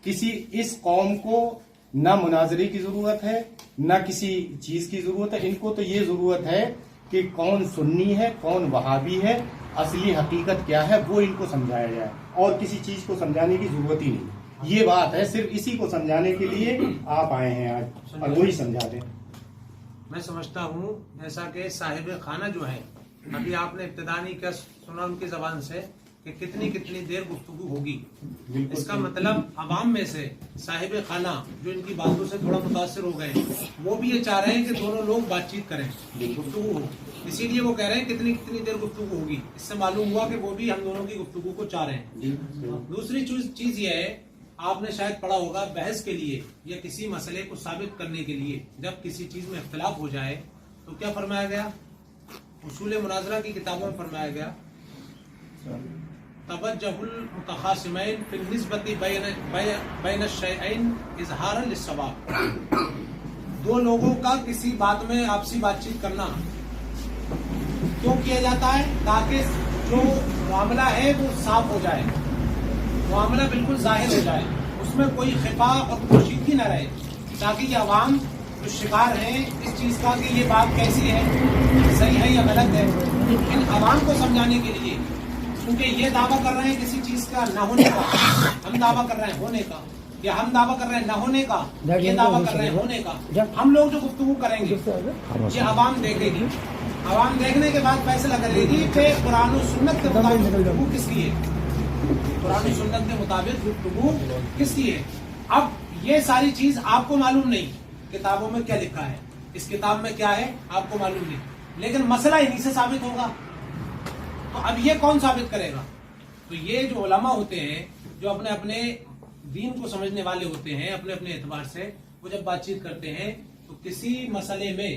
کسی اس قوم کو نہ مناظرے کی ضرورت ہے نہ کسی چیز کی ضرورت ہے. ان کو تو یہ ضرورت ہے کہ کون سنی ہے کون وہابی ہے, اصلی حقیقت کیا ہے وہ ان کو سمجھایا جائے, اور کسی چیز کو سمجھانے کی ضرورت ہی نہیں. یہ بات ہے, صرف اسی کو سمجھانے کے لیے آپ آئے ہیں آج, اور وہی سمجھا دیں. میں سمجھتا ہوں جیسا کہ صاحب خانہ جو ہے, ابھی آپ نے ابتدا نہیں کیا سنا ان کی زبان سے کہ کتنی دیر گفتگو ہوگی. اس کا مطلب عوام میں سے صاحب خانہ جو ان کی باتوں سے تھوڑا متاثر ہو گئے, وہ بھی یہ چاہ رہے ہیں کہ دونوں لوگ بات چیت کریں, گفتگو ہو, اسی لیے وہ کہہ رہے ہیں کتنی دیر گفتگو ہوگی. اس سے معلوم ہوا کہ وہ بھی ہم دونوں کی گفتگو کو چاہ رہے ہیں. دوسری چیز یہ ہے, آپ نے شاید پڑھا ہوگا, بحث کے لیے یا کسی مسئلے کو ثابت کرنے کے لیے جب کسی چیز میں اختلاف ہو جائے تو کیا فرمایا گیا؟ اصول مناظرہ کی کتابوں میں فرمایا گیا توجہ المتخاصمین فی النسبۃ بین الشیئین اظہارا للصواب. دو لوگوں کا کسی بات میں آپسی بات چیت کرنا کیوں کیا جاتا ہے؟ تاکہ جو معاملہ ہے وہ صاف ہو جائے, معاملہ بالکل ظاہر ہو جائے, اس میں کوئی خفا اور پوشیدگی نہ رہے, تاکہ یہ عوام جو شکار ہیں اس چیز کا کہ یہ بات کیسی ہے, صحیح ہے یا غلط ہے, ان عوام کو سمجھانے کے لیے, کیونکہ یہ دعویٰ کر رہے ہیں کسی چیز کا نہ ہونے کا, ہم دعویٰ کر رہے ہیں ہونے کا, یا ہم دعویٰ کر رہے ہیں نہ ہونے کا, یہ دعویٰ کر رہے ہیں ہونے کا. ہم لوگ جو گفتگو کریں گے یہ عوام دیکھے گی, عوام دیکھنے کے بعد فیصلہ کرے گی کہ قرآن و سنت کے مطابق گفتگو کس کی ہے, قرآن و سنت کے مطابق گفتگو کس کی ہے. اب یہ ساری چیز آپ کو معلوم نہیں کتابوں میں کیا لکھا ہے, اس کتاب میں کیا ہے آپ کو معلوم نہیں, لیکن مسئلہ انہی سے ثابت ہوگا. تو اب یہ کون ثابت کرے گا؟ تو یہ جو علماء ہوتے ہیں جو اپنے دین کو سمجھنے والے ہوتے ہیں, اپنے اعتبار سے وہ جب بات چیت کرتے ہیں تو کسی مسئلے میں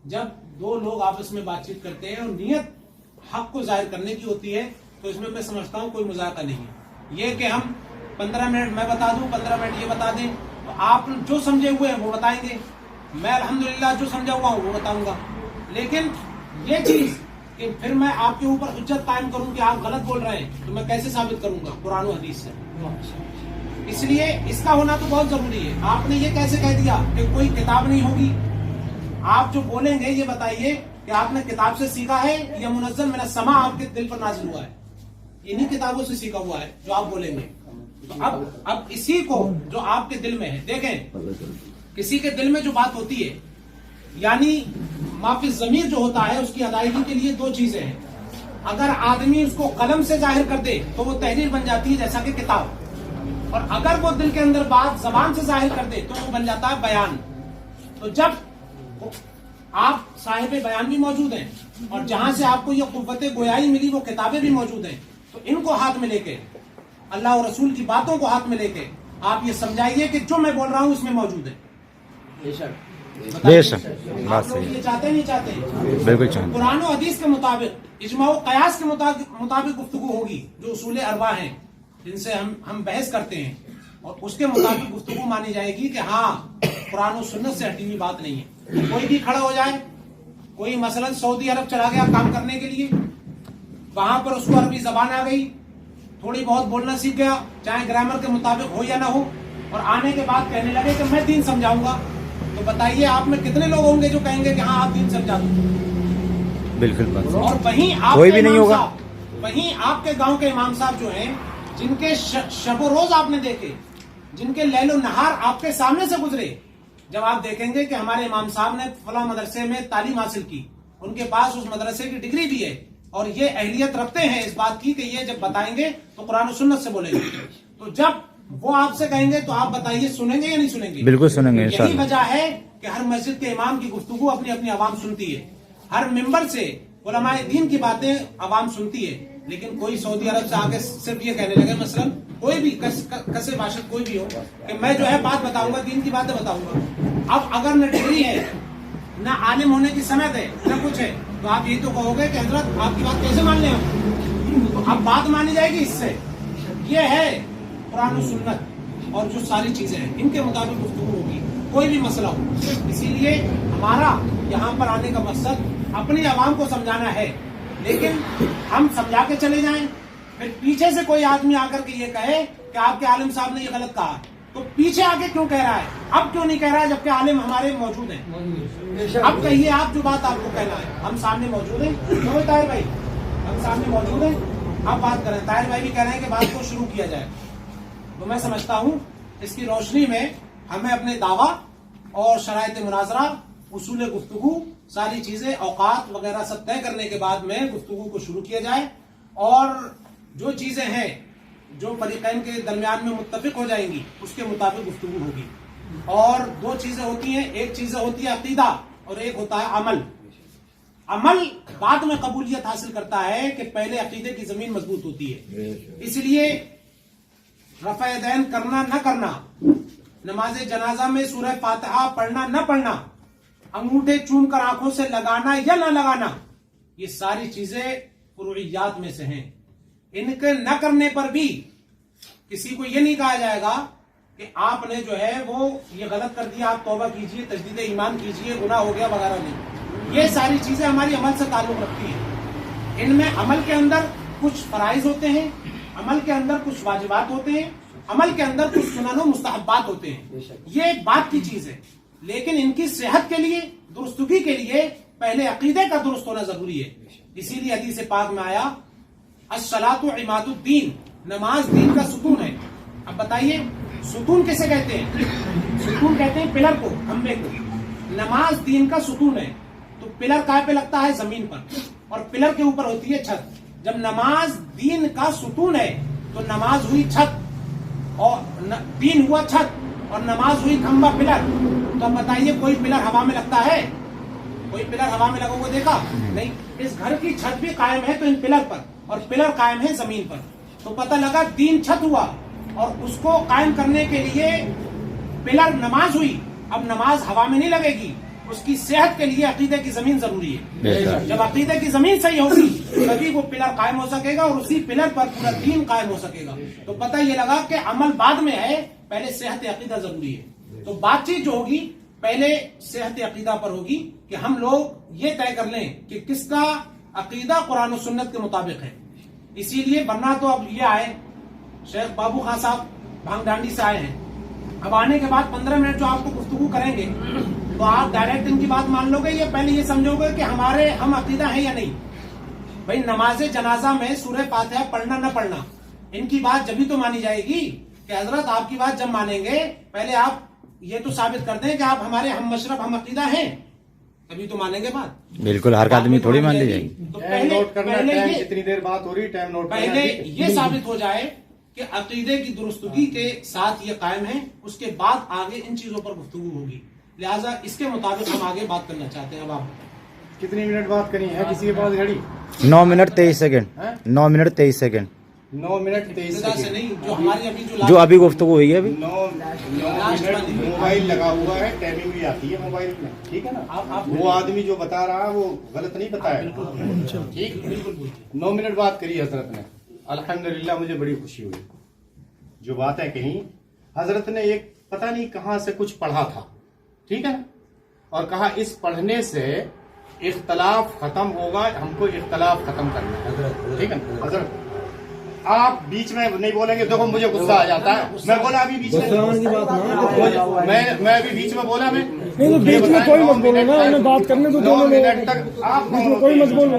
جب دو لوگ آپس میں بات چیت کرتے ہیں اور نیت حق کو ظاہر کرنے کی ہوتی ہے تو اس میں سمجھتا ہوں کوئی مذاکرہ نہیں ہے. یہ کہ ہم 15 منٹ میں بتا دوں, 15 منٹ یہ بتا دیں, تو آپ جو سمجھے ہوئے ہیں وہ بتائیں گے, میں الحمدللہ جو سمجھا ہوا ہوں وہ بتاؤں گا. لیکن یہ چیز کہ پھر میں آپ کے اوپر حجت قائم کروں کہ آپ غلط بول رہے ہیں تو میں کیسے ثابت کروں گا؟ قرآن و حدیث سے. اس لیے اس کا ہونا تو بہت ضروری ہے. آپ نے یہ کیسے کہہ دیا کہ کوئی کتاب نہیں ہوگی؟ آپ جو بولیں گے یہ بتائیے کہ آپ نے کتاب سے سیکھا ہے یا منزل من السماء آپ کے دل پر نازل ہوا ہے؟ انہی کتابوں سے سیکھا ہوا ہے جو آپ بولیں گے. تو اب اسی کو جو آپ کے دل میں ہے, دیکھیں کسی کے دل میں جو بات ہوتی ہے, یعنی معافی ضمیر جو ہوتا ہے, اس کی ادائیگی کے لیے دو چیزیں ہیں. اگر آدمی اس کو قلم سے ظاہر کر دے تو وہ تحریر بن جاتی ہے جیسا کہ کتاب, اور اگر وہ دل کے اندر بات زبان سے ظاہر کر دے تو وہ بن جاتا ہے بیان. تو جب آپ صاحب بیان بھی موجود ہیں اور جہاں سے آپ کو یہ قوت گویائی ملی وہ کتابیں بھی موجود ہیں, تو ان کو ہاتھ میں لے کے, اللہ اور رسول کی باتوں کو ہاتھ میں لے کے آپ یہ سمجھائیے کہ جو میں بول رہا ہوں اس میں موجود ہے. بے شک بات آپ لوگ صحیح یہ چاہتے ہیں نہیں چاہتے؟ بالکل چاہتے. قرآن و حدیث کے مطابق اجماع و قیاس کے مطابق گفتگو ہوگی, جو اصول اربع ہیں جن سے ہم بحث کرتے ہیں, اور اس کے مطابق گفتگو مانی جائے گی کہ ہاں قرآن و سنت سے ہٹی ہوئی بات نہیں ہے. کوئی بھی کھڑا ہو جائے, کوئی مثلا سعودی عرب چلا گیا کام کرنے کے لیے, وہاں پر اس کو عربی زبان آ گئی, تھوڑی بہت بولنا سیکھ گیا, چاہے گرامر کے مطابق ہو یا نہ ہو, اور آنے کے بعد کہنے لگے کہ میں دین سمجھاؤں گا, تو بتائیے آپ میں کتنے لوگ ہوں گے جو کہیں گے کہ ہاں آپ دین سمجھا دو؟ بالکل بات. اور وہیں آپ کوئی کے بھی نہیں امام ہوگا. صاحب, وہیں آپ کے گاؤں کے امام صاحب جو ہیں, جن کے شب و روز آپ نے دیکھے, جن کے لیل و نہار آپ کے سامنے سے گزرے, جب آپ دیکھیں گے کہ ہمارے امام صاحب نے فلاں مدرسے میں تعلیم حاصل کی, ان کے پاس اس مدرسے کی ڈگری بھی ہے, اور یہ اہلیت رکھتے ہیں اس بات کی کہ یہ جب بتائیں گے تو قرآن و سنت سے بولیں گے, تو جب وہ آپ سے کہیں گے تو آپ بتائیے سنیں گے یا نہیں سنیں گے؟ بالکل سنیں گے. یہی وجہ ہے کہ ہر مسجد کے امام کی گفتگو اپنی اپنی عوام سنتی ہے, ہر ممبر سے علماء دین کی باتیں عوام سنتی ہے. لیکن کوئی سعودی عرب سے آگے صرف یہ کہنے لگے, مثلا کوئی بھی کسے باشد کوئی بھی ہو, کہ میں جو ہے بات بتاؤں گا, دین کی باتیں بتاؤں گا. اب اگر نہ ڈگری ہے, نہ عالم ہونے کی سند ہے, نہ کچھ ہے, تو آپ یہی تو کہو گے کہ حضرت آپ کی بات کیسے مان لیں ہم؟ تو اب بات مانی جائے گی اس سے. یہ ہے قرآن و سنت اور جو ساری چیزیں ہیں ان کے مطابق گفتگو ہوگی, کوئی بھی مسئلہ ہو. اسی لیے ہمارا یہاں پر آنے کا مقصد اپنی عوام کو سمجھانا ہے, لیکن ہم سمجھا کے چلے جائیں, پھر پیچھے سے کوئی آدمی آ کر کے یہ کہے کہ آپ کے عالم صاحب نے یہ غلط کہا, تو پیچھے آگے کیوں کہہ رہا ہے؟ اب کیوں نہیں کہہ رہا ہے جبکہ عالم ہمارے موجود ہیں؟ اب کہیے آپ جو بات آپ کو کہنا ہے. ہم سامنے موجود ہیں طاہر بھائی, ہم سامنے موجود ہیں, آپ بات کریں. طاہر بھائی بھی کہہ رہے ہیں کہ بات کو شروع کیا جائے. تو میں سمجھتا ہوں اس کی روشنی میں ہمیں اپنے دعویٰ اور شرائط مناظرہ, اصول گفتگو, ساری چیزیں, اوقات وغیرہ سب طے کرنے کے بعد میں گفتگو کو شروع کیا جائے, اور جو چیزیں ہیں جو فریقین کے درمیان میں متفق ہو جائیں گی اس کے مطابق گفتگو ہوگی. اور دو چیزیں ہوتی ہیں, ایک چیز ہوتی ہے عقیدہ اور ایک ہوتا ہے عمل. عمل بعد میں قبولیت حاصل کرتا ہے کہ پہلے عقیدے کی زمین مضبوط ہوتی ہے. اس لیے رفع یدین کرنا نہ کرنا, نماز جنازہ میں سورہ فاتحہ پڑھنا نہ پڑھنا, انگوٹھے چوم کر آنکھوں سے لگانا یا نہ لگانا, یہ ساری چیزیں فروعیات میں سے ہیں. ان کے نہ کرنے پر بھی کسی کو یہ نہیں کہا جائے گا کہ آپ نے جو ہے وہ یہ غلط کر دیا, آپ توبہ کیجئے, تجدید ایمان کیجئے, گناہ ہو گیا وغیرہ نہیں. یہ ساری چیزیں ہماری عمل سے تعلق رکھتی ہیں. ان میں عمل کے اندر کچھ فرائض ہوتے ہیں, عمل کے اندر کچھ واجبات ہوتے ہیں, عمل کے اندر کچھ سنن و مستحبات ہوتے ہیں. یہ ایک بات کی چیز ہے, لیکن ان کی صحت کے لیے, درستگی کے لیے پہلے عقیدے کا درست ہونا ضروری ہے. اسی لیے حدیث پاک میں آیا الصلاۃ عماد الدین, نماز دین کا ستون ہے. اب بتائیے ستون کسے کہتے ہیں؟ ستون کہتے ہیں پلر کو, کھمبے کو. نماز دین کا ستون ہے. تو پلر کہاں پہ لگتا ہے؟ زمین پر, اور پلر کے اوپر ہوتی ہے چھت. جب نماز دین کا ستون ہے تو نماز ہوئی چھت, اور دین ہوا چھت, اور نماز ہوئی کھمبا پلر. تو اب بتائیے کوئی پلر ہوا میں لگتا ہے؟ کوئی پلر ہوا میں لگا ہوا دیکھا نہیں. اس گھر کی چھت بھی قائم ہے تو ان پلر پر, اور پلر قائم ہے زمین پر. تو پتہ لگا دین چھت ہوا, اور اس کو قائم کرنے کے لیے پلر نماز ہوئی. اب نماز ہوا میں نہیں لگے گی, اس کی صحت کے لیے عقیدے کی زمین ضروری ہے. جب عقیدے کی زمین صحیح ہوگی تبھی وہ پلر قائم ہو سکے گا, اور اسی پلر پر پورا دین قائم ہو سکے گا. تو پتہ یہ لگا کہ عمل بعد میں ہے, پہلے صحت عقیدہ ضروری ہے. تو بات چیت جو ہوگی پہلے صحت عقیدہ پر ہوگی کہ ہم لوگ یہ طے کر لیں کہ کس کا عقیدہ قرآن و سنت کے مطابق ہے. اسی لیے ورنہ تو اب یہ آئے شیخ بابو خان صاحب بھانگ ڈانڈی سے آئے ہیں. اب آنے کے بعد 15 منٹ جو آپ کو گفتگو کریں گے تو آپ ڈائریکٹ ان کی بات مان لو گے یا پہلے یہ سمجھو گے کہ ہمارے ہم عقیدہ ہیں یا نہیں؟ بھائی نماز جنازہ میں سورہ فاتحہ پڑھنا نہ پڑھنا, ان کی بات جبھی تو مانی جائے گی کہ حضرت آپ کی بات جب مانیں گے پہلے آپ یہ تو ثابت کر دیں کہ آپ ہمارے ہم مشرب ہم عقیدہ ہیں, تبھی تو مانیں گے بات. بالکل ہر آدمی تھوڑی مان لی جائے گی. تو نوٹ کرنا, ٹائم یہ جتنی دیر بات ہو رہی ٹائم نوٹ کرنا. پہلے یہ ثابت ہو جائے کہ عقیدے کی درستگی کے ساتھ یہ قائم ہے, اس کے بعد آگے ان چیزوں پر گفتگو ہوگی. لہٰذا اس کے مطابق ہم آگے بات کرنا چاہتے ہیں. اب آپ کتنی منٹ بات کرنی ہے کسی کے پاس گھڑی؟ 9 minute 23 second. 9 minute 23 second. 9 minute 23 ابتدا سے سیکنڈ نہیں, جو ہماری ابھی جو ابھی گفتگو ہوئی ہے ابھی 9 منٹ. موبائل لگا ہوا ہے, ٹائمنگ بھی آتی ہے موبائل میں, ٹھیک ہے نا. وہ آدمی جو بتا رہا ہے وہ غلط نہیں بتایا. ٹھیک, بالکل 9 منٹ بات کری حضرت نے. الحمدللہ مجھے بڑی خوشی ہوئی. جو باتیں کہیں حضرت نے ایک پتہ نہیں کہاں سے کچھ پڑھا تھا, ٹھیک ہے نا, اور کہا اس پڑھنے سے اختلاف ختم ہوگا, ہم کو اختلاف ختم کرنا ہے. ٹھیک ہے نا حضرت, آپ بیچ میں نہیں بولیں گے. دیکھو مجھے غصہ آ جاتا ہے, میں بولا ابھی بیچ میں ابھی بیچ میں بولا, میں بیچ میں کوئی مت بولے نا, بات کرنے تو 9 منٹ تک آپ کوئی مت بولنے.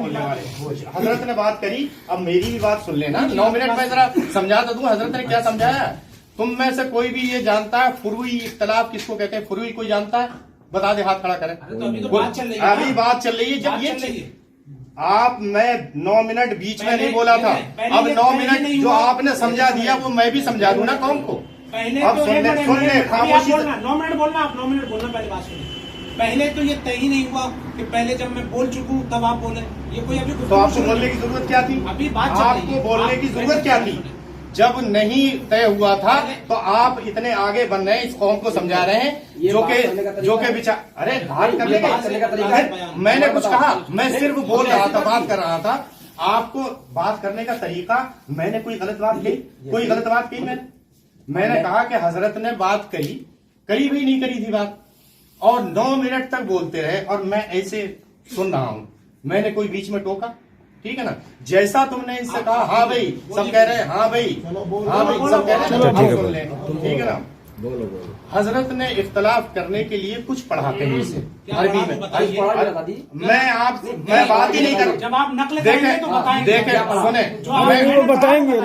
حضرت نے بات کری, اب میری بھی بات سن لینا. 9 منٹ میں ذرا سمجھا تو دوں حضرت نے کیا سمجھایا. تم میں سے کوئی بھی یہ جانتا ہے فروعی اختلاف کس کو کہتے ہیں؟ فروعی کوئی جانتا ہے؟ بتا دے, ہاتھ کھڑا کرے. ابھی بات چل رہی ہے. جب یہ آپ میں 9 منٹ بیچ میں نہیں بولا تھا, اب 9 منٹ جو آپ نے سمجھا دیا وہ میں بھی سمجھا دوں نا قوم کو. اب سن لے خاموشی سے. 9 منٹ بولنا, آپ 9 منٹ بولنا, پہلے بات سنیں. پہلے تو یہ طے ہی نہیں ہوا کہ پہلے جب میں بول چکوں تب آپ بولیں. یہ کوئی ابھی تو آپ کو بولنے کی ضرورت کیا تھی؟ ابھی بات آپ کو بولنے کی ضرورت کیا تھی؟ جب نہیں طے ہوا تھا تو آپ اتنے آگے بن رہے ہیں, اس قوم کو سمجھا رہے ہیں جو کہ بچا. ارے بات کرنے کا میں نے کچھ کہا, میں صرف بول رہا تھا, بات کر رہا تھا. آپ کو بات کرنے کا طریقہ, میں نے کوئی غلط بات کی؟ کوئی غلط بات کی میں نے کہا کہ حضرت نے بات کری بھی نہیں کری تھی بات, اور 9 منٹ تک بولتے رہے, اور میں ایسے سن رہا ہوں. میں نے کوئی بیچ میں ٹوکا؟ ٹھیک ہے نا. جیسا تم نے اس سے کہا ہاں بھائی سب کہہ رہے ہیں, ہاں بھائی سب کہہ رہے ہیں, ٹھیک ہے نا. حضرت نے اختلاف کرنے کے لیے کچھ پڑھا کہیں سے عربی میں. میں بات ہی نہیں کر جب آپ نقل کریں گے تو بتائیں گے. دیکھیں سنیں بتائیں گے.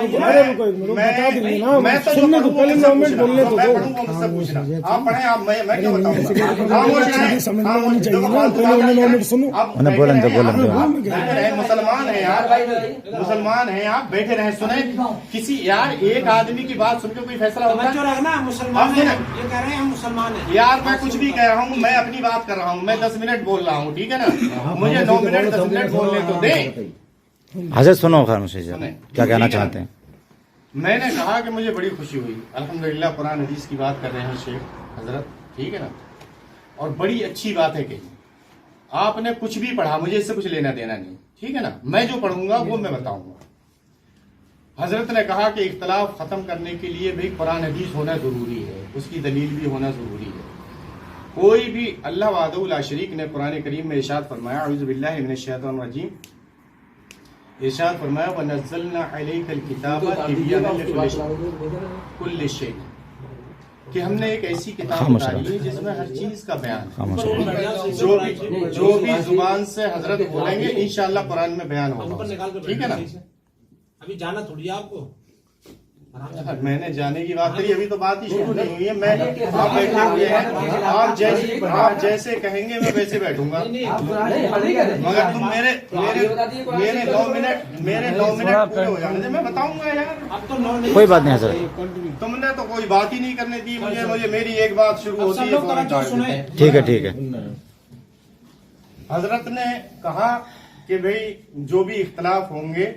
میں تو جو پڑھوں گا مجھ سے پوچھنا. میں پڑھوں گا مجھ سے پوچھنا. آپ پڑھیں آپ میں کیوں بتاؤں گا. مسلمان ہیں یار, مسلمان ہیں آپ, بیٹھے رہیں سنیں کسی یار ایک آدمی کی بات سن کے کوئی فیصلہ ہوتا ہے. رکھنا مسلمان ہیں, یہ کہہ رہے ہیں ہم مسلمان ہیں. یار میں کچھ بھی کہہ رہا ہوں, میں اپنی بات کر رہا ہوں, میں 10 منٹ بول رہا ہوں, ٹھیک ہے نا, مجھے 9 منٹ 10 منٹ بولنے تو دیں. حضرت سنو خاموشی سے کیا کہنا چاہتے ہیں. میں نے کہا کہ مجھے بڑی خوشی ہوئی, الحمدللہ قرآن حدیث کی بات کر رہے ہیں شیخ حضرت, ٹھیک ہے نا, اور بڑی اچھی بات ہے کہ آپ نے کچھ بھی پڑھا, مجھے اس سے کچھ لینا دینا نہیں, ٹھیک ہے نا, میں جو پڑھوں گا وہ میں بتاؤں گا. حضرت نے کہا کہ اختلاف ختم کرنے کے لیے بھی قرآن حدیث ہونا ضروری ہے, اس کی دلیل بھی ہونا ضروری ہے. کوئی بھی اللہ وحدہ لا شریک نے قرآن کریم میں ارشاد فرمایا, اعوذ باللہ من الشیطان الرجیم, ارشاد فرمایا وَنَزَّلْنَا عَلَيْكَ الْكِتَابَ تِبْيَانًا لِكُلِّ شَيْءٍ, کہ ہم نے ایک ایسی کتاب اتاری ہے جس میں ہر چیز کا بیان ہے. جو بھی زبان سے حضرت بولیں گے انشاءاللہ قرآن میں بیان ہوگا, ٹھیک ہے نا. ابھی جانا تھوڑی ہے آپ کو, میں نے جانے کی بات کری, ابھی تو بات ہی شروع نہیں ہوئی ہے. میں آپ بیٹھے ہوئے ہیں, آپ جیسے کہیں گے میں ویسے بیٹھوں گا, مگر تم میرے 9 منٹ پورے ہو جانے دے, میں بتاؤں گا یار. اب تو کوئی بات نہیں حضرت, تم نے تو کوئی بات ہی نہیں کرنے دی مجھے میری ایک بات شروع ہوتی ہے. ٹھیک ہے ٹھیک ہے. حضرت نے کہا کہ بھئی جو بھی اختلاف ہوں گے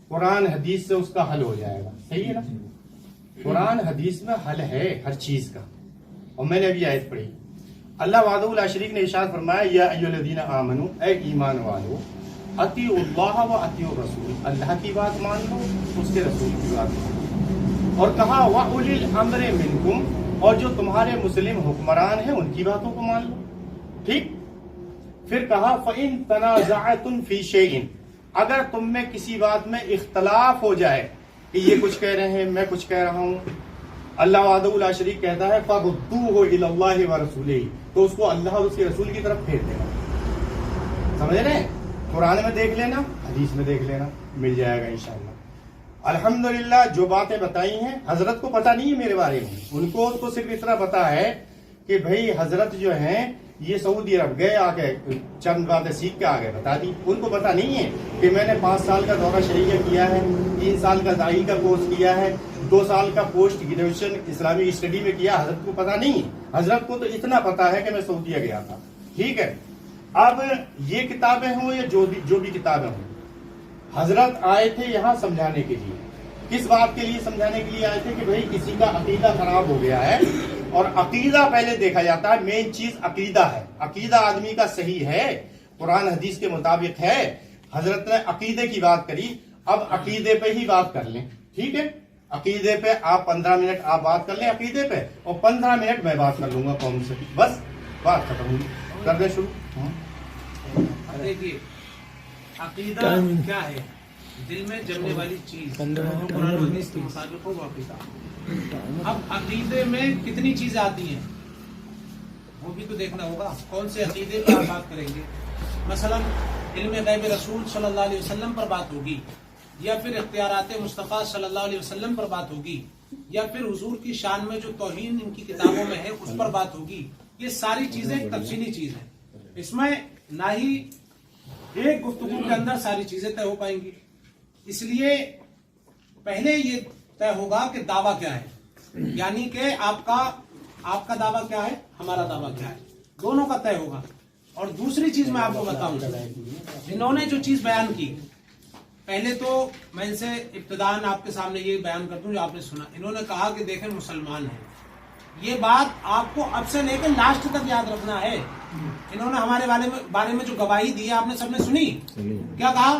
قرآن حدیث سے اس کا حل ہو جائے گا, صحیح ہے نا. قرآن حدیث میں حل ہے ہر چیز کا, اور میں نے ابھی آیت پڑھی. اللہ وحدہ لا شریک نے ارشاد فرمایا یا ایھا الذین آمنوا, اے ایمان والو, اطیعوا اللہ و اطیعوا الرسول, اللہ کی بات مان لو, اس کے رسول کی بات مان لو. اور کہا وَأُولِي الْأَمْرِ مِنْكُمْ, اور جو تمہارے مسلم حکمران ہیں ان کی باتوں کو مان لو, ٹھیک. پھر کہا فَإِن تَنَازَعْتُمْ فِي شَيْءٍ, اگر تم میں کسی بات میں اختلاف ہو جائے کہ یہ کچھ کہہ رہے ہیں میں کچھ کہہ رہا ہوں, اللہ وحدہ لا شریک کہتا ہے فَرُدُّوهُ إِلَى اللَّهِ وَرَسُولِهِ, تو اس کو اللہ اور اس کے رسول کی طرف پھیر دینا. سمجھ رہے ہیں, قرآن میں دیکھ لینا, حدیث میں دیکھ لینا, مل جائے گا انشاءاللہ. الحمدللہ جو باتیں بتائی ہیں حضرت کو پتہ نہیں ہے میرے بارے میں, ان کو تو صرف اتنا پتا ہے کہ بھئی حضرت جو ہیں یہ سعودی عرب گئے, آ کے چند باتیں سیکھ کے آگے بتا دی. ان کو پتا نہیں ہے کہ میں نے 5 سال کا دورہ شریعہ کیا ہے, 3 سال کا داعی کا کورس کیا ہے, 2 سال کا پوسٹ گریجویشن اسلامی اسٹڈی میں کیا. حضرت کو پتا نہیں ہے, حضرت کو تو اتنا پتا ہے کہ میں سعودیہ گیا تھا, ٹھیک ہے. اب یہ کتابیں ہوں یا جو بھی کتابیں ہوں, حضرت آئے تھے یہاں سمجھانے کے لیے. کس بات کے لیے سمجھانے کے لیے آئے تھے کہ بھئی کسی کا عقیدہ خراب ہو گیا ہے, اور عقیدہ پہلے دیکھا جاتا ہے, مین چیز عقیدہ ہے. عقیدہ آدمی کا صحیح ہے, قرآن حدیث کے مطابق ہے. حضرت نے عقیدے کی بات کری, اب عقیدے پہ ہی بات کر لیں, ٹھیک ہے. عقیدے پہ آپ 15 منٹ آپ بات کر لیں عقیدے پہ, اور 15 منٹ میں بات کر لوں گا قوم سے, بس بات ختم ہوگی. کر دیں شروع. دیکھیے عقیدہ کیا ہے, دل میں جمنے والی چیز, قرآن و حدیث کے مطابق ہو عقیدہ. اب عقیدے میں کتنی چیزیں آتی ہیں وہ بھی تو دیکھنا ہوگا, کون سے عقیدے پر بات کریں گے. مثلا علم غیب رسول صلی اللہ علیہ وسلم پر بات ہوگی, یا پھر اختیارات مصطفیٰ صلی اللہ علیہ وسلم پر بات ہوگی, یا پھر حضور کی شان میں جو توہین ان کی کتابوں میں ہے اس پر بات ہوگی. یہ ساری چیزیں ایک تفصیلی چیز ہے, اس میں نہ ہی ایک گفتگو کے اندر ساری چیزیں طے ہو پائیں گی. اس لیے پہلے یہ طے ہوگا کہ دعویٰ کیا ہے, یعنی کہ آپ کا دعویٰ کیا ہے, ہمارا دعویٰ کیا ہے, دونوں کا طے ہوگا. اور دوسری چیز میں آپ کو بتاؤں, انہوں نے جو چیز بیان کی, پہلے تو میں ان سے ابتداءً آپ کے سامنے یہ بیان کرتا ہوں جو آپ نے سنا. انہوں نے کہا کہ دیکھیں مسلمان ہیں, یہ بات آپ کو اب سے لے کے لاسٹ تک یاد رکھنا ہے. انہوں نے ہمارے بارے میں جو گواہی دی ہے آپ نے سب نے سنی. کیا کہا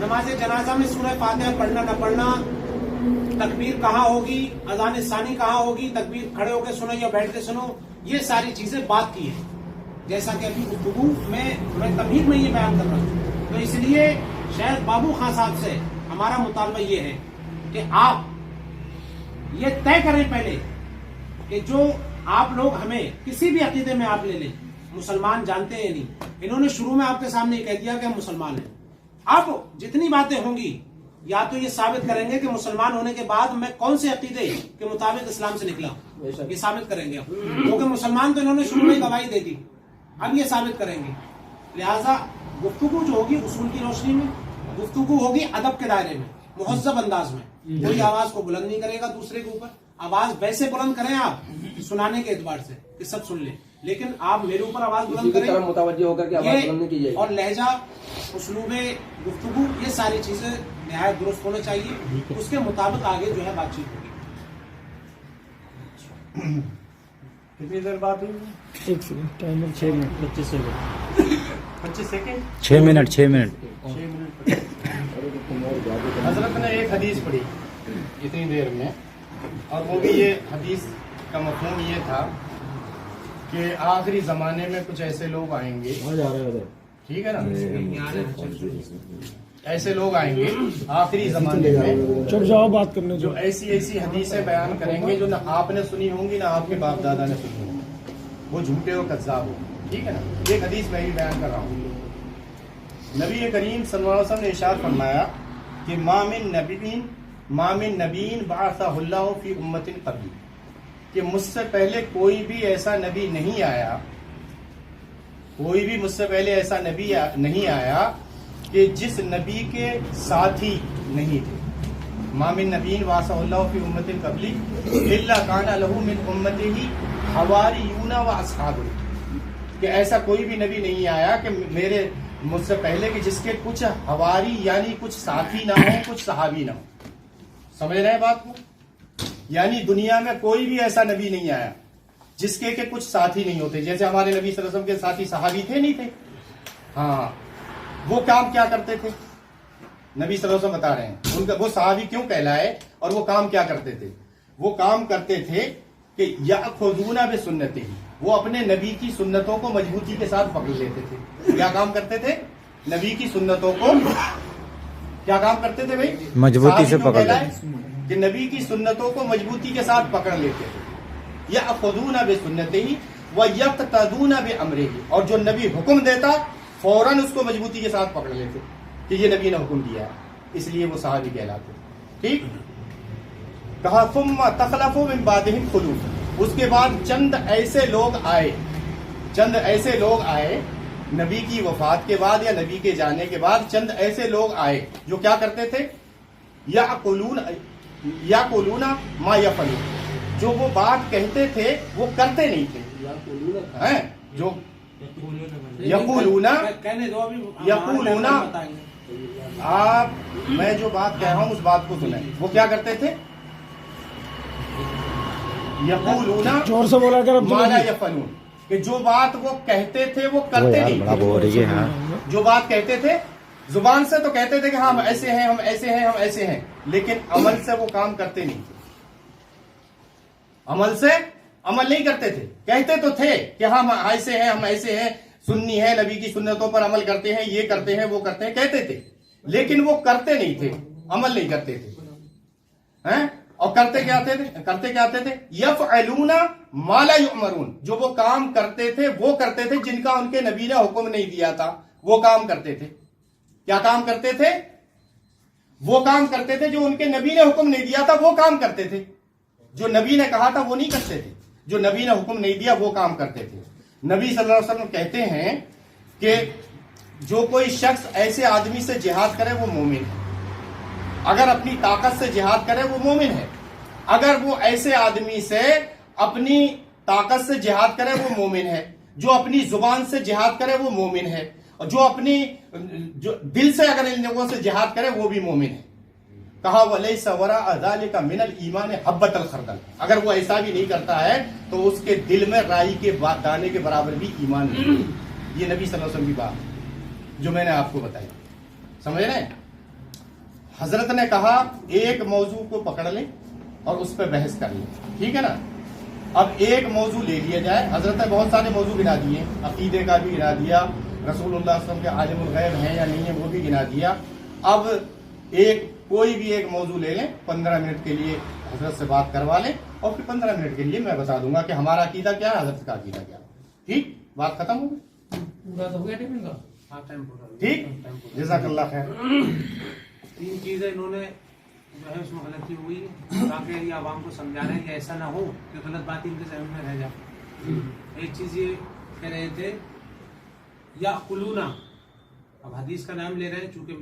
نماز جنازہ میں سورہ فاتحہ پڑھنا نہ پڑھنا، تکبیر کہاں ہوگی، اذان ثانی کہاں ہوگی، تکبیر کھڑے ہو کے سنو یا بیٹھ کے سنو، یہ ساری چیزیں بات کی ہے. جیسا کہ ابھی گفتگو میں تمہید میں یہ بیان کر رہا ہوں. تو اس لیے شیخ بابو خان صاحب سے ہمارا مطالبہ یہ ہے کہ آپ یہ طے کریں پہلے کہ جو آپ لوگ ہمیں کسی بھی عقیدے میں آپ لے لیں، مسلمان جانتے ہیں نہیں. انہوں نے شروع میں آپ کے سامنے یہ کہہ دیا کہ ہم مسلمان ہیں. اب جتنی باتیں ہوں گی یا تو یہ ثابت کریں گے کہ مسلمان ہونے کے بعد میں کون سے عقیدے کے مطابق اسلام سے نکلا، یہ ثابت کریں گے. کیونکہ مسلمان تو انہوں نے شروع میں گواہی دے دی، اب یہ ثابت کریں گے. لہذا گفتگو جو ہوگی اصول کی روشنی میں، گفتگو ہوگی ادب کے دائرے میں، مہذب انداز میں. کوئی آواز کو بلند نہیں کرے گا دوسرے کے اوپر. آواز ویسے بلند کریں آپ سنانے کے اعتبار سے کہ سب سن لیں، لیکن آپ میرے اوپر آواز بلند کریں متوجہ ہو کر کے آواز بلند نہیں کی جائے. اور لہجہ، اسلوب گفتگو، یہ ساری چیزیں نہایت درست ہونا چاہیے. اس کے مطابق آگے جو ہے بات چیت ہوگی. کتنی دیر بات ہوئی؟ 1 second, timer 6 minute 25 second. 25 second 6 minute 6 minute. حضرت نے ایک حدیث پڑھی اتنی دیر میں، اور وہ بھی یہ حدیث کا مفہوم یہ تھا کہ آخری زمانے میں کچھ ایسے لوگ آئیں گے، ٹھیک ہے نا، ایسے لوگ آئیں گے آخری زمانے میں چپ جاؤ بات کرنے جو ایسی حدیثیں بیان کریں گے جو نہ آپ نے سنی ہوں گی نہ آپ کے باپ دادا نے سنی ہوں گی. وہ جھوٹے اور کذاب ہوں. ٹھیک ہے نا. ایک حدیث میں بھی بیان کر رہا ہوں. نبی کریم صلی اللہ علیہ وسلم نے ارشاد فرمایا کہ ما من نبی بعثہ اللہ فی امت قبلی، کہ مجھ سے پہلے کوئی بھی ایسا نبی نہیں آیا، کوئی بھی مجھ سے پہلے ایسا نبی نہیں آیا کہ جس نبی کے ساتھی نہیں تھے. ما من نبی بعثہ اللہ فی امت قبلی الا کان لہ من امتہ حواریون و اصحاب، کہ ایسا کوئی بھی نبی نہیں آیا کہ مجھ سے پہلے کہ جس کے کچھ حواری یعنی کچھ ساتھی نہ ہوں، کچھ صحابی نہ ہوں. سمجھ رہے ہیں بات کو؟ یعنی دنیا میں کوئی بھی ایسا نبی نہیں آیا جس کے کچھ ساتھی نہیں ہوتے. جیسے ہمارے نبی صلی اللہ علیہ وسلم کے ساتھی صحابی تھے نہیں تھے؟ ہاں. وہ کام کیا کرتے تھے؟ نبی صلی اللہ علیہ وسلم بتا رہے ہیں وہ صحابی کیوں کہلائے اور وہ کام کیا کرتے تھے. وہ کام کرتے تھے کہ یأخذون بسنتہ، وہ اپنے نبی کی سنتوں کو مضبوطی کے ساتھ پکڑ لیتے تھے. کیا کام کرتے تھے؟ نبی کی سنتوں کو کیا کام کرتے تھے بھائی؟ مضبوطی سے پکڑ لیتے کہ نبی کی سنتوں کو مضبوطی کے ساتھ پکڑ لیتے تھے. یأخذون بسنتہ ویقتدون بامرہ، اور جو نبی حکم دیتا فوراً اس کو مضبوطی کے ساتھ پکڑ لیتے کہ یہ نبی نے حکم دیا ہے، اس لیے وہ صحابی کہلاتے. ٹھیک. کہا ثم تخلف من بعدہم خلوف، اس کے بعد چند ایسے لوگ آئے نبی کی وفات کے بعد یا نبی کے جانے کے بعد چند ایسے لوگ آئے جو کیا کرتے تھے؟ یقولون ما یفعلون، جو وہ بات کہتے تھے وہ کرتے نہیں تھے. جو یقولون آپ، میں جو بات کہہ رہا ہوں اس بات کو سنیں. وہ کیا کرتے تھے؟ یقولون زور سے بولا کر ما لا یفعلون، کہ جو بات وہ کہتے تھے وہ کرتے نہیں تھے. جو بات کہتے تھے زبان سے تو کہتے تھے کہ ہم ایسے ہیں، ہم ایسے ہیں، ہم ایسے ہیں، لیکن عمل سے وہ کام کرتے نہیں تھے. عمل نہیں کرتے تھے. کہتے تو تھے کہ ہم ایسے ہیں، ہم ایسے ہیں، سنی ہے، نبی کی سنتوں پر عمل کرتے ہیں، یہ کرتے ہیں، وہ کرتے ہیں، کہتے تھے، لیکن وہ کرتے نہیں تھے، عمل نہیں کرتے تھے. اور کرتے کیا تھے؟ یفعلون ما لا یؤمرون، جو وہ کام کرتے تھے وہ کرتے تھے جن کا ان کے نبی نے حکم نہیں دیا تھا، وہ کام کرتے تھے. کیا کام کرتے تھے؟ وہ کام کرتے تھے جو ان کے نبی نے حکم نہیں دیا تھا، وہ کام کرتے تھے. جو نبی نے کہا تھا وہ نہیں کرتے تھے، جو نبی نے حکم نہیں دیا وہ کام کرتے تھے. نبی صلی اللہ علیہ وسلم کہتے ہیں کہ جو کوئی شخص ایسے آدمی سے جہاد کرے وہ مومن ہے. اگر اپنی طاقت سے جہاد کرے وہ مومن ہے. اگر وہ ایسے آدمی سے اپنی طاقت سے جہاد کرے وہ مومن ہے. جو اپنی زبان سے جہاد کرے وہ مومن ہے. اور جو دل سے اگر ان لوگوں سے جہاد کرے وہ بھی مومن ہے. کہا وَلَيْسَ وَرَاءَ ذَلِكَ مِنَ الْإِيمَانِ حَبَّةَ الْخَرْدَلِ، اگر وہ ایسا بھی نہیں کرتا ہے تو اس کے دل میں رائی کے دانے کے برابر بھی ایمان نہیں. یہ نبی صلی اللہ علیہ وسلم کی بات ہے جو میں نے آپ کو بتائی. سمجھ رہے ہیں؟ حضرت نے کہا ایک موضوع کو پکڑ لیں اور اس پہ بحث کر لیں. ٹھیک ہے نا؟ اب ایک موضوع لے لیا جائے. حضرت نے بہت سارے موضوع گنا دیے, عقیدے کا بھی گنا دیا, رسول اللہ صلی اللہ علیہ وسلم کے عالم الغیب ہیں یا نہیں ہے وہ بھی گنا دیا. اب کوئی بھی ایک موضوع لے لیں, 15 منٹ کے لیے حضرت سے بات کروا لیں اور پھر 15 منٹ کے لیے میں بتا دوں گا کہ ہمارا عقیدہ کیا ہے, حضرت کا عقیدہ کیا ہے. ٹھیک, بات ختم ہو گئی. پورا تو ہو گیا ٹائم کا. ٹھیک, جزاک اللہ خیر. 3 چیزیں انہوں نے جو ہے اس میں غلطی ہوئی تاکہ یہ عوام کو سمجھا رہے ہیں کہ ایسا نہ ہو کہ غلط بات ان کے ذہن میں رہ جائے. ایک چیز یہ کہہ رہے تھے یأکلون, اب حدیث کا نام لے رہے ہیں, چونکہ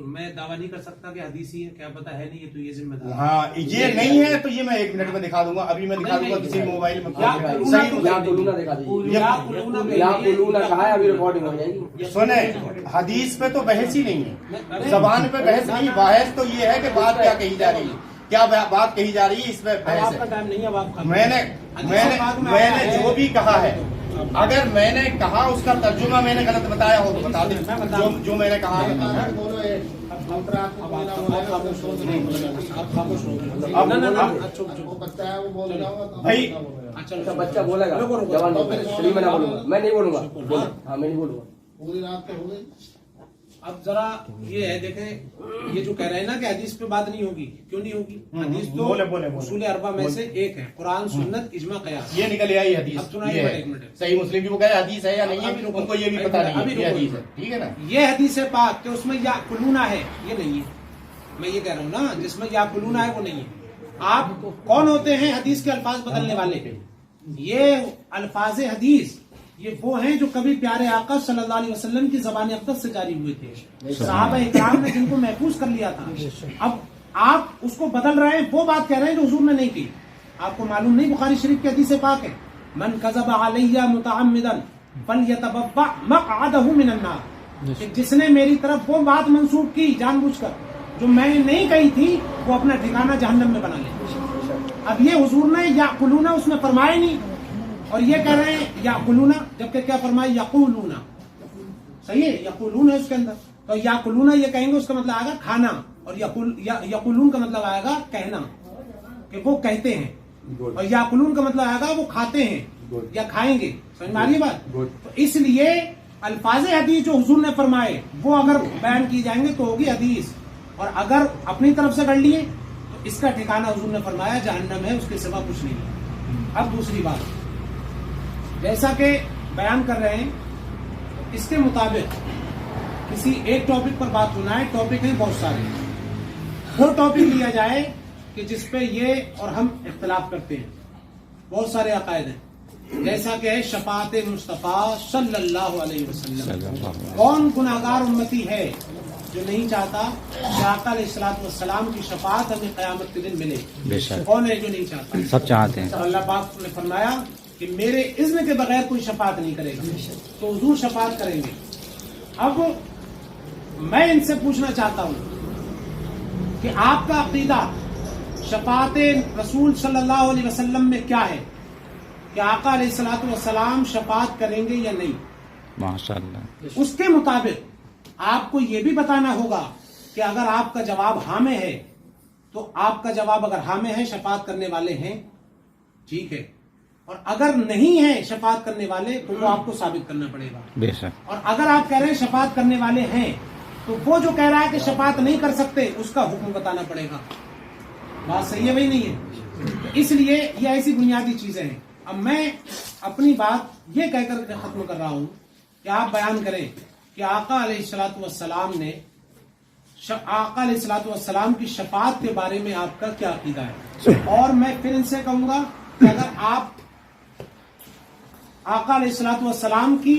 میں دعویٰ نہیں کر سکتا کہ حدیث ہی ہے, کیا پتا ہے نہیں, یہ تو یہ ذمہ دار. ہاں یہ نہیں ہے تو یہ میں 1 منٹ میں دکھا دوں گا. ابھی میں دکھا دوں گا کسی موبائل میں. سنیں, حدیث پہ تو بحث ہی نہیں ہے, زبان پہ بحث نہیں. بحث تو یہ ہے کہ بات کیا کہی جا رہی ہے, کیا بات کہی جا رہی ہے, اس پہ بحث ہے. میں نے جو بھی کہا ہے, اگر میں نے کہا اس کا ترجمہ میں نے غلط بتایا ہو تو بتا دیں جو میں نے کہا ہے. بھائی بچہ بولے گا, جوان میں نہیں بولوں گا. ہاں میں نہیں بولوں گا. پوری رات تو ہو گئی. اب ذرا یہ ہے, دیکھیں یہ جو کہہ رہے ہیں نا کہ حدیث پہ بات نہیں ہوگی, کیوں نہیں ہوگی؟ حدیث تو اصول 4 میں سے ایک ہے, قرآن, سنت, اجماع, قیاس. یہ نکل آئی حدیث. اب سنائیے ایک منٹ, صحیح مسلم کی وہ کہے حدیث ہے یا نہیں ہے, ان کو یہ بھی پتا نہیں ہے یہ حدیث ہے. ٹھیک ہے نا؟ یہ حدیث پاک کہ اس میں یأکلون ہے, یہ نہیں ہے. میں یہ کہہ رہا ہوں نا, جس میں یأکلون ہے وہ نہیں ہے. آپ کون ہوتے ہیں حدیث کے الفاظ بدلنے والے؟ یہ الفاظ حدیث یہ وہ ہیں جو کبھی پیارے آقا صلی اللہ علیہ وسلم کی زبان اقدس سے جاری ہوئے تھے, صحابہ اکرام نے جن کو محفوظ کر لیا تھا. اب آپ اس کو بدل رہے ہیں, وہ بات کہہ رہے ہیں جو حضور نے نہیں کی. آپ کو معلوم نہیں بخاری شریف کی حدیث پاک ہے, من کذب علی متعمدا فلیتبوأ مقعدہ من النار, کہ جس نے میری طرف وہ بات منسوب کی جان بوجھ کر جو میں نے نہیں کہی تھی, وہ اپنا ٹھکانہ جہنم میں بنا لے. اب یہ حضور نے یأکلون اس میں فرمایا نہیں, اور یہ کہہ رہے ہیں یأکلون, جبکہ کیا فرمایا یقولون. صحیح ہے, یقولون ہے اس کے اندر, تو یأکلون یہ کہیں گے اس کا مطلب آئے گا کھانا, اور یقولون کا مطلب آئے گا کہنا کہ وہ کہتے ہیں, اور یأکلون کا مطلب آئے گا وہ کھاتے ہیں یا کھائیں گے. سمجھ میں آ رہی ہے بات؟ تو اس لیے الفاظ حدیث جو حضور نے فرمائے وہ اگر بیان کی جائیں گے تو ہوگی حدیث, اور اگر اپنی طرف سے کر لیے تو اس کا ٹھکانہ حضور نے فرمایا جہنم ہے, اس کے سوا کچھ نہیں ہے. اب دوسری بات, جیسا کہ بیان کر رہے ہیں, اس کے مطابق کسی ایک ٹاپک پر بات ہونا ہے. ٹاپک ہیں بہت سارے, وہ ٹاپک لیا جائے کہ جس پہ یہ اور ہم اختلاف کرتے ہیں. بہت سارے عقائد ہیں, جیسا کہ ہے شفاعت مصطفیٰ صلی اللہ علیہ وسلم. کون گناہگار امتی ہے جو نہیں چاہتا کہ آقا علیہ الصلوۃ والسلام کی شفاعت ہمیں قیامت کے دن ملے؟ کون ہے جو نہیں چاہتا؟ سب چاہتے ہیں. اللہ پاک نے فرمایا کہ میرے اذن کے بغیر کوئی شفاعت نہیں کرے گا, تو حضور شفاعت کریں گے. اب میں ان سے پوچھنا چاہتا ہوں کہ آپ کا عقیدہ شفاعت رسول صلی اللہ علیہ وسلم میں کیا ہے, کہ آقا علیہ الصلوۃ والسلام شفاعت کریں گے یا نہیں؟ ماشاءاللہ. اس کے مطابق آپ کو یہ بھی بتانا ہوگا کہ اگر آپ کا جواب ہاں میں ہے تو آپ کا جواب اگر ہاں میں ہے شفاعت کرنے والے ہیں, ٹھیک ہے, اور اگر نہیں ہے شفاعت کرنے والے تو وہ آپ کو ثابت کرنا پڑے گا. بے شک. اور اگر آپ کہہ رہے ہیں شفاعت کرنے والے ہیں تو وہ جو کہہ رہا ہے کہ شفاعت نہیں کر سکتے اس کا حکم بتانا پڑے گا. بات صحیح ہے بھائی, نہیں ہے؟ اس لیے یہ ایسی بنیادی چیزیں ہیں. اب میں اپنی بات یہ کہہ کر ختم کر رہا ہوں کہ آپ بیان کریں کہ آقا علیہ الصلوۃ والسلام نے آقا علیہ الصلوۃ والسلام کی شفاعت کے بارے میں آپ کا کیا عقیدہ ہے. اور میں پھر ان سے کہوں گا کہ اگر آپ آقا علیہ الصلوۃ والسلام کی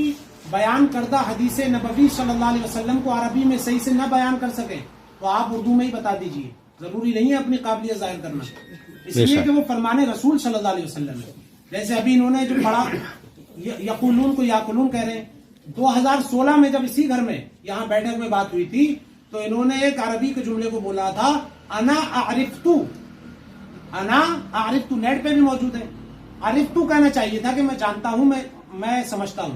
بیان کردہ حدیث نبوی صلی اللہ علیہ وسلم کو عربی میں صحیح سے نہ بیان کر سکیں تو آپ اردو میں ہی بتا دیجئے, ضروری نہیں ہے اپنی قابلیت ظاہر کرنا, اس لیے کہ وہ فرمان رسول صلی اللہ علیہ وسلم ہے. جیسے ابھی انہوں نے جو پڑھا یقولون کو یاکلون کہہ رہے ہیں. 2016 میں جب اسی گھر میں یہاں بیٹھک میں بات ہوئی تھی تو انہوں نے ایک عربی کے جملے کو بولا تھا, انا اعرفتو. نیٹ پہ بھی موجود ہے. عرفتو کہنا چاہیے تھا کہ میں جانتا ہوں, میں سمجھتا ہوں,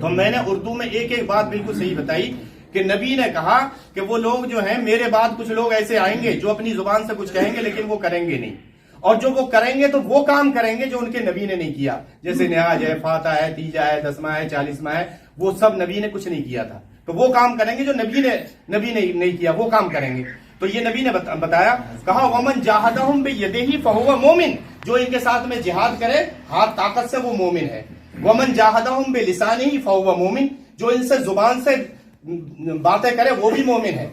تو میں نے اردو میں ایک ایک بات بالکل صحیح بتائی کہ نبی نے کہا کہ وہ لوگ جو ہیں میرے بعد کچھ لوگ ایسے آئیں گے جو اپنی زبان سے کچھ کہیں گے لیکن وہ کریں گے نہیں, اور جو وہ کریں گے تو وہ کام کریں گے جو ان کے نبی نے نہیں کیا, جیسے نہاج ہے, فاتح ہے, تیجا ہے, دسواں ہے, چالیسواں ہے, وہ سب نبی نے کچھ نہیں کیا تھا, تو وہ کام کریں گے جو نبی نے نہیں کیا وہ کام کریں گے. تو یہ نبی نے بتایا, کہا ومن جاہدہم بیدہ فہو مومن, جو ان کے ساتھ میں جہاد کرے ہاتھ طاقت سے وہ مومن ہے. ومن جاہدہم بلسانہ فہو مومن, جو ان سے زبان سے باتیں کرے وہ بھی مومن ہے.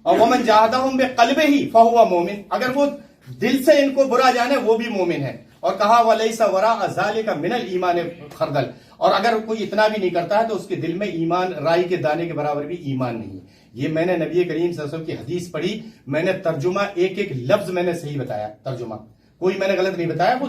اور ومن جاہدہم بقلبہ فہو مومن, اگر وہ دل سے ان کو برا جانے وہ بھی مومن ہے. اور کہا ولیس وراء ذالک من الایمان خردل, اور اگر کوئی اتنا بھی نہیں کرتا ہے تو اس کے دل میں ایمان رائی کے دانے کے برابر بھی ایمان نہیں ہے. یہ میں نے نبی کریم صلی اللہ علیہ وسلم کی حدیث پڑھی, میں نے ترجمہ ایک ایک لفظ میں نے صحیح بتایا, ترجمہ کوئی میں نے غلط نہیں بتایا. وہ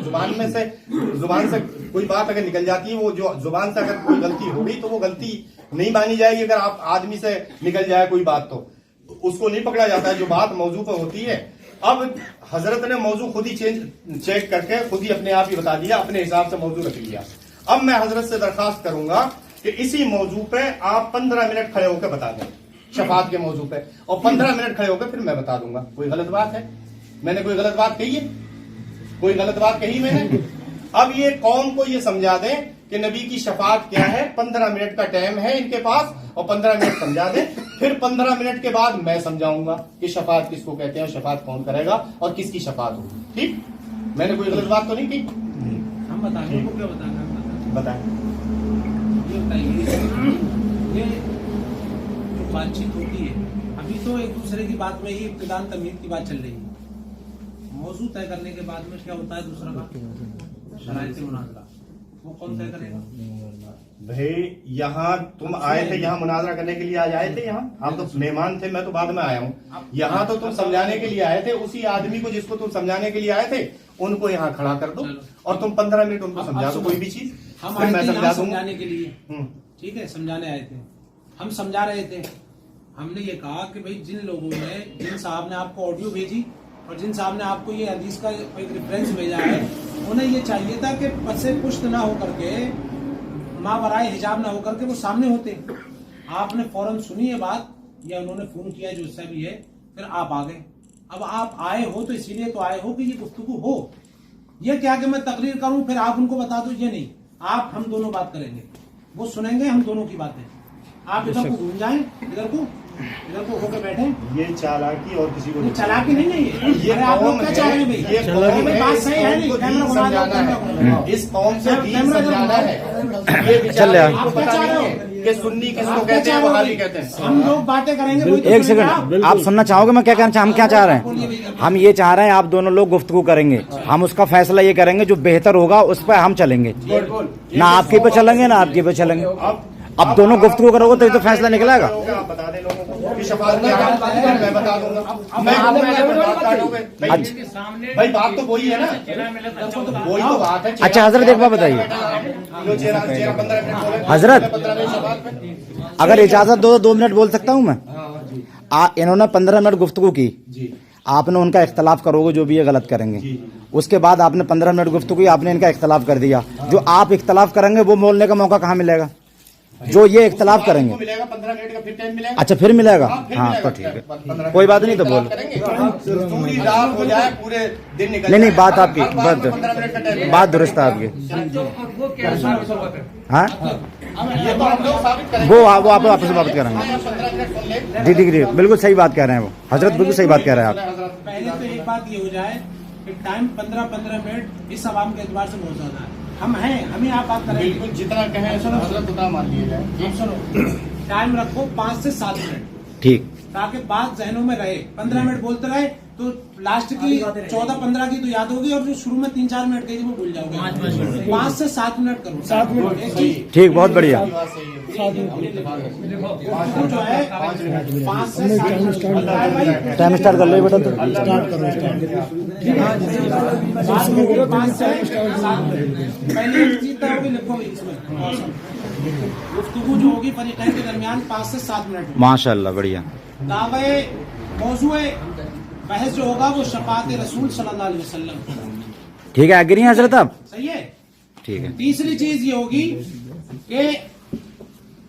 زبان سے کوئی بات اگر نکل جاتی ہے, وہ جو زبان سے اگر کوئی غلطی ہو گئی تو وہ غلطی نہیں مانی جائے گی. اگر آپ آدمی سے نکل جائے کوئی بات تو اس کو نہیں پکڑا جاتا ہے, جو بات موضوع پہ ہوتی ہے. اب حضرت نے موضوع خود ہی چیک کر کے خود ہی اپنے آپ ہی بتا دیا, اپنے حساب سے موضوع رکھ لیا. اب میں حضرت سے درخواست کروں گا کہ اسی موضوع پہ آپ 15 منٹ کھڑے ہو کے بتا دیں, شفاعت کے موضوع پہ, اور 15 منٹ کھڑے ہو کے پھر میں بتا دوں گا. کوئی غلط بات ہے؟ میں نے کوئی غلط بات کہی ہے؟ کوئی غلط بات کہی میں نے؟ اب یہ قوم کو یہ سمجھا دیں کہ نبی کی شفاعت کیا ہے. 15 منٹ کا ٹائم ہے ان کے پاس, اور 15 منٹ سمجھا دیں, پھر 15 منٹ کے بعد میں سمجھاؤں گا کہ شفاعت کس کو کہتے ہیں اور شفاعت کون کرے گا اور کس کی شفاعت ہوگی. ٹھیک, میں نے کوئی غلط بات تو نہیں کی؟ ہم بتائیں کو کیا بتانا بتائیں. یہ بتائیے, یہ جو بات چیت ہوتی ہے ابھی تو ایک دوسرے کی بات میں ہی ابتدان تمہید کی بات چل رہی ہے. موضوع طے کرنے کے بعد میں کیا ہوتا ہے دوسرا بات, شرائط مناظرہ, وہ کون طے کرے گا؟ بھائی یہاں تم آئے تھے, یہاں مناظرہ کرنے کے لیے آج آئے تھے, یہاں آپ تو مہمان تھے, میں تو بعد میں آیا ہوں. یہاں تو تم سمجھانے کے لیے آئے تھے, اسی آدمی کو جس کو تم سمجھانے کے لیے آئے تھے ان کو یہاں کھڑا کر دو اور تم 15 منٹ ان کو سمجھا دو کوئی بھی چیز. ہم آئے تھے یہاں سمجھانے کے لیے, ٹھیک ہے, سمجھانے آئے تھے, ہم سمجھا رہے تھے. ہم نے یہ کہا کہ بھائی جن لوگوں نے, جن صاحب نے آپ کو آڈیو بھیجی اور جن صاحب نے آپ کو یہ حدیث کا ایک ریفرنس بھیجا ہے, انہیں یہ چاہیے تھا کہ پس پشت نہ ہو کر کے, ماورائے حجاب نہ ہو کر کے وہ سامنے ہوتے. آپ نے فوراً سنی ہے بات, یا انہوں نے فون کیا جو اس سے بھی ہے, پھر آپ آ گئے. اب آپ آئے ہو تو اسی لیے تو آئے ہو کہ یہ گفتگو ہو. یہ کیا کہ میں تقریر کروں پھر آپ ان کو بتا دو, یہ نہیں. آپ ہم دونوں بات کریں گے, وہ سنیں گے ہم دونوں کی باتیں. آپ ادھر کو گھوم جائیں, ادھر کو ہو کے بیٹھے. یہ چالاکی اور کسی کو چالاکی نہیں ہے یہ. آپ لوگ کیا چاہ رہے ہیں بھائی؟ بات صحیح ہے نہیں, کیمرہ سمجھانا ہے, اس قوم سے دین سمجھانا ہے. یہ بیچارے آپ کو بتا رہے ہیں کہ سنی کس کو کہتے ہیں, وہابی کہتے ہیں. ہم لوگ باتیں کریں گے. ایک سیکنڈ, آپ سننا چاہو گے میں کیا کہنا چاہوں؟ ہم کیا چاہ رہے ہیں؟ ہم یہ چاہ رہے ہیں آپ دونوں لوگ گفتگو کریں گے, ہم اس کا فیصلہ یہ کریں گے جو بہتر ہوگا اس پہ ہم چلیں گے, نہ آپ کے پہ چلیں گے نہ آپ کے پہ چلیں گے. اب دونوں گفتگو کرو گے تو فیصلہ نکلے گا. بتا دیں لوگوں کو کہ شفاعت کیا ہے, میں بتا دوں گا. بھائی بات تو وہی ہے نا, وہی تو بات ہے. اچھا حضرت ایک بات بتائیے, حضرت اگر اجازت دو 2 منٹ بول سکتا ہوں میں؟ انہوں نے 15 منٹ گفتگو کی, آپ نے ان کا اختلاف کرو گے جو بھی یہ غلط کریں گے, اس کے بعد آپ نے 15 منٹ گفتگو کی, آپ نے ان کا اختلاف کر دیا. جو آپ اختلاف کریں گے وہ بولنے کا موقع کہاں ملے گا؟ جو یہ اختلاف کریں گے 15 منٹ کا پھر ٹائم ملے گا. اچھا پھر ملے گا, ہاں تو ٹھیک ہے, کوئی بات نہیں. تو بول پوری رات ہو جائے, پورے دن نکل نہیں بات آپ کی بات درست ہے آپ کی. ہاں وہ آپ آپس میں بات کر رہے ہیں. جی جی بالکل صحیح بات کہہ رہے ہیں وہ حضرت, بالکل صحیح بات کہہ رہے ہیں آپ. پہلے تو ایک بات یہ ہو جائے کہ ٹائم 15 منٹ اس عوام کے اعتبار سے بہت زیادہ ہے. ہم ہیں, ہمیں آپ بات کریں, بالکل جتنا کہیں حضرت اتنا مان لیے جائے. سنو, ٹائم رکھو 5 سے 7 منٹ, ٹھیک, تاکہ بات ذہنوں میں رہے. 15 منٹ بولتے رہے تو لاسٹ کی 14-15 کی تو یاد ہوگی, اور جو شروع میں 3-4 منٹ گئی وہ بھول جاؤ گے. 5 سے 7 منٹ کرو. 7 منٹ ٹھیک, بہت بڑھیا. جو ہے 5 سے 7 منٹ ٹائم اسٹارٹ کر لو بیٹا. پہلے ہوگی لکھو اس میں گفتگو جو ہوگی فریقین کے درمیان 5 سے 7 منٹ. ماشاء اللہ بڑھیا. دعوے موضوع بحث جو ہوگا وہ شفاعت رسول صلی اللہ علیہ وسلم. ٹھیک ہے, اگری ہیں حضرت آپ؟ صحیح ہے. ٹھیک ہے. تیسری چیز یہ ہوگی کہ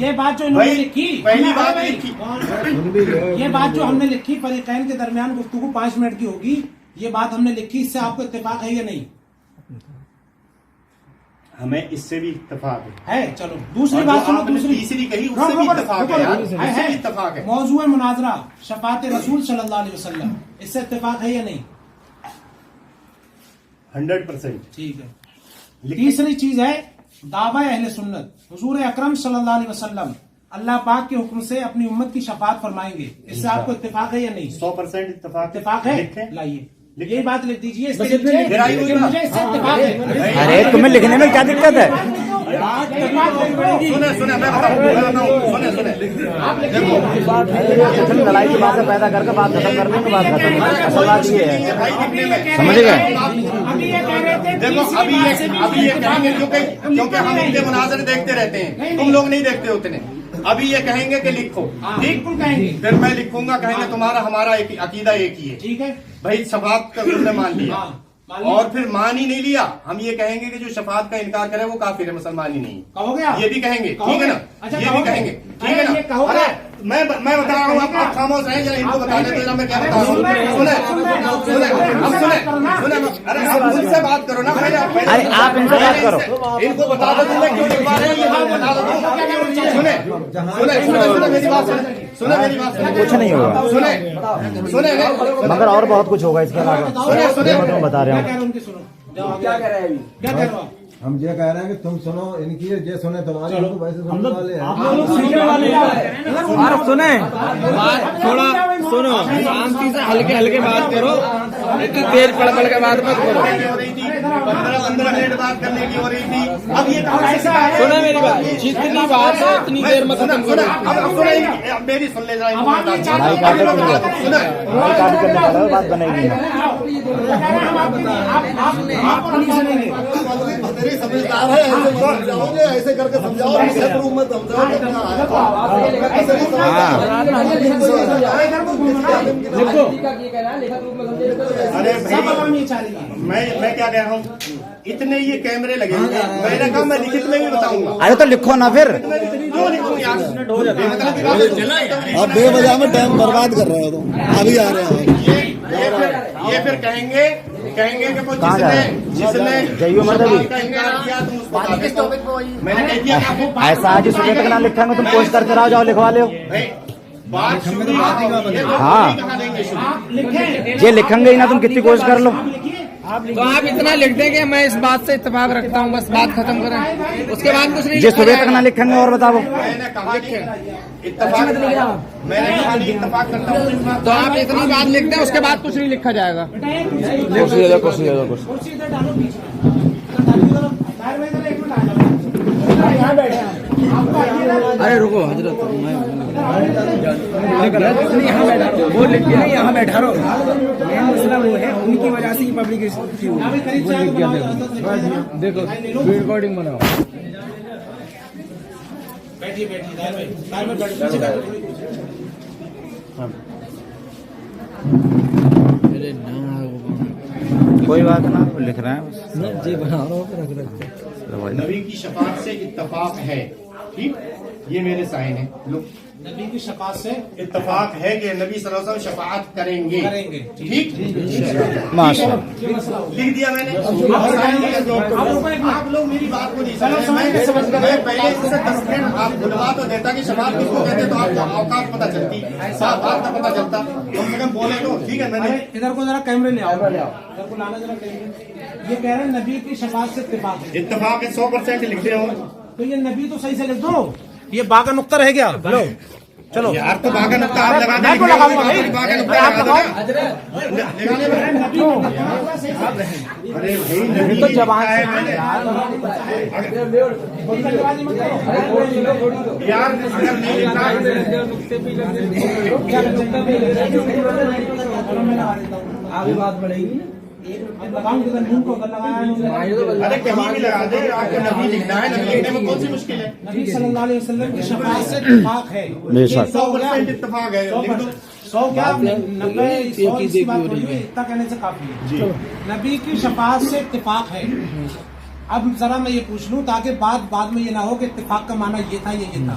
یہ بات جو انہوں نے بھائی لکھی پہلی بات لکھی یہ بات جو ہم نے لکھی فریقین کے درمیان گفتگو 5 منٹ کی ہوگی، یہ بات ہم نے لکھی، اس سے آپ کو اتفاق ہے یا نہیں؟ ہمیں اس سے بھی اتفاق ہے. چلو دوسری اور بات جو سنو. آپ نے دوسری تیسری کہی اس سے بھی اتفاق ہے یار، اس سے بھی اتفاق ہے. موضوع مناظرہ شفاعت رسول صلی اللہ علیہ وسلم، اس سے اتفاق ہے یا نہیں؟ 100%. ٹھیک ہے. تیسری چیز ہے دعوی اہل سنت، حضور اکرم صلی اللہ علیہ وسلم اللہ پاک کے حکم سے اپنی امت کی شفاعت فرمائیں گے، اس سے آپ کو اتفاق ہے یا نہیں؟ 100% اتفاق ہے. لکھیں. لائیے یہی بات لکھ دیجیے، اس سے لڑائی ہوئی نا؟ مجھے اس سے اتفاق ہے. ارے تمہیں لکھنے میں کیا دقت ہے؟ سنیں میں بتاؤں تم لڑائی کی باتیں پیدا کر کے بات ختم کرنے کی بات ختم. اصل بات یہ ہے، سمجھ گئے؟ دیکھو ابھی یہ کہیں گے کیونکہ ہم ان کے مناظر دیکھتے رہتے ہیں، تم لوگ نہیں دیکھتے اتنے. ابھی یہ کہیں گے کہ لکھو، ٹھیک، پھر میں لکھوں گا، کہیں گے تمہارا ہمارا عقیدہ ایک ہی ہے. ٹھیک ہے بھائی شفاعت کا تم نے مان لیا اور پھر مان ہی نہیں لیا، ہم یہ کہیں گے کہ جو شفاعت کا انکار کرے وہ کافر ہے، مسلمان ہی نہیں. کہو گے آپ؟ یہ بھی کہیں گے، ٹھیک ہے نا؟ یہ بھی کہیں گے، ٹھیک ہے نا؟ ارے میں بتا رہا ہوں، آپ خاموش رہیں، ذرا ان کو بتا دیں تو میں کیا بتا رہا ہوں. ارے آپ ان سے بات کرو نا. ارے آپ ان سے بات کرو. ان کو بتا دو تم کیوں لکھوا رہے ہیں، یہ بتا دو. سنیں میری بات، سنیں میری بات. کچھ نہیں ہوگا سنیں مگر اور بہت کچھ ہوگا اس کے علاوہ، یہ میں تمہیں بتا رہا ہوں. کیا کہہ رہے ہیں کیا کہہ رہے ہو؟ ہم یہ کہہ رہے ہیں کہ تم سنو ان کی، یہ سنے تمہاری، ہم تو ویسے سننے والے ہیں. تھوڑا سنو، شانتی سے ہلکے ہلکے بات کرو، اتنی تیز پڑ پڑ کے بات مت کرو. 15 منٹ بات کرنے کی ہو رہی تھی، اب یہ کہاں سے سنو میری بات، جتنی بات ہے اتنی دیر میں ختم کرو. اب میری سن لے ذرا. بھائی کافی کرنے پڑا، بات بنے گی. سمجھدار ہے، ایسے سمجھاؤ گے، ایسے کر کے سمجھاؤ، ارے میں کیا کہہ رہا ہوں، اتنے یہ کیمرے لگے ہوئے، میں نے کہا میں لکھت میں بھی بتاؤں گا. ارے تو لکھو نا پھر. کیوں لکھوں یار؟ آپ بے وجہ میں ٹائم برباد کر رہے ہو، تم ابھی آ رہے ہیں. یہ پھر کہیں گے کہ وہ جس نے جائیو مردی کا انکار کیا تم اس کو بتا دو. میں نے کہہ دیا ایسا آج صبح تک نہ لکھیں گے، تم کوشش کرتے رہو، جاؤ لکھوا لو. بات شروع ہاں کہاں دیں گے؟ یہ لکھیں گے ہی نا، تم کتنی کوشش کر لو. تو آپ اتنا لکھ دیں کہ میں اس بات سے اتفاق رکھتا ہوں، بس بات ختم کریں، اس کے بعد کچھ نہیں. یہ صبح تک نہ لکھیں گے اور بتاؤ. میں نے کہا کہ اتفاق، میں نے کہا کہ اتفاق کرتا ہوں. تو آپ اتنی بات لکھ دیں، اس کے بعد کچھ نہیں لکھا جائے گا. ارے رکو حضرت، وہ لکھ کے نہیں، یہاں بیٹھا رہو. مسئلہ وہ ہے، ان کی وجہ سے یہ پبلکیشن دیکھو ریکارڈنگ بناؤ. بیٹھیے کوئی بات نا، لکھ رہے ہیں جی بنا رہا ہوں. نبی کی شفاعت سے اتفاق ہے، ٹھیک، یہ میرے سائن ہے. لو نبی کی شفاعت سے اتفاق ہے کہ نبی صلی اللہ علیہ وسلم شفاعت کریں گے، ٹھیک. ماشاء اللہ. لکھ دیا میں نے. آپ لوگ میری بات کو نہیں سمجھ، میں پہلے سے 10 منٹ آپ بلوا تو دیتا کہ شفاعت کس کو کہتے، تو آپ کو اوقات پتہ چلتی، صاف بات کا پتہ چلتا، کم سے کم بولے تو ٹھیک ہے. میں نے ادھر کو ذرا کیمرے لے آؤ، ادھر کو لانا ذرا کیمرے. یہ کہہ رہے ہیں نبی کی شفاعت سے اتفاق ہے. اتفاق ہے 100% لکھ رہے ہو. تو یہ نبی تو صحیح سے لکھ دو، یہ با کا نقطہ رہ گیا. لو چلو یار تو باغ نقطہ آپ لگا میں تو لگاؤں گا بھائی. باغ نقطہ آپ لگاؤ. ارے بھائی تو زبان سے یار اگر نہیں لکھا آگے بات بڑھے گی. ارے کہیں بھی لگا دے، آپ کو نبی لکھنا ہے، نبی لکھنے میں کون سی مشکل ہے؟ نبی صلی اللہ علیہ وسلم کی شفاعت سے اتفاق ہے. بے شک. 100% اتفاق ہے. لکھ دو. 100 کیا 90 100 کی بات ہو رہی ہے، اتنا کہنے سے کافی ہے. نبی کی شفاعت سے اتفاق ہے. اب ذرا میں یہ پوچھ لوں تاکہ بعد میں یہ نہ ہو کہ اتفاق کا معنی یہ تھا یا یہ تھا.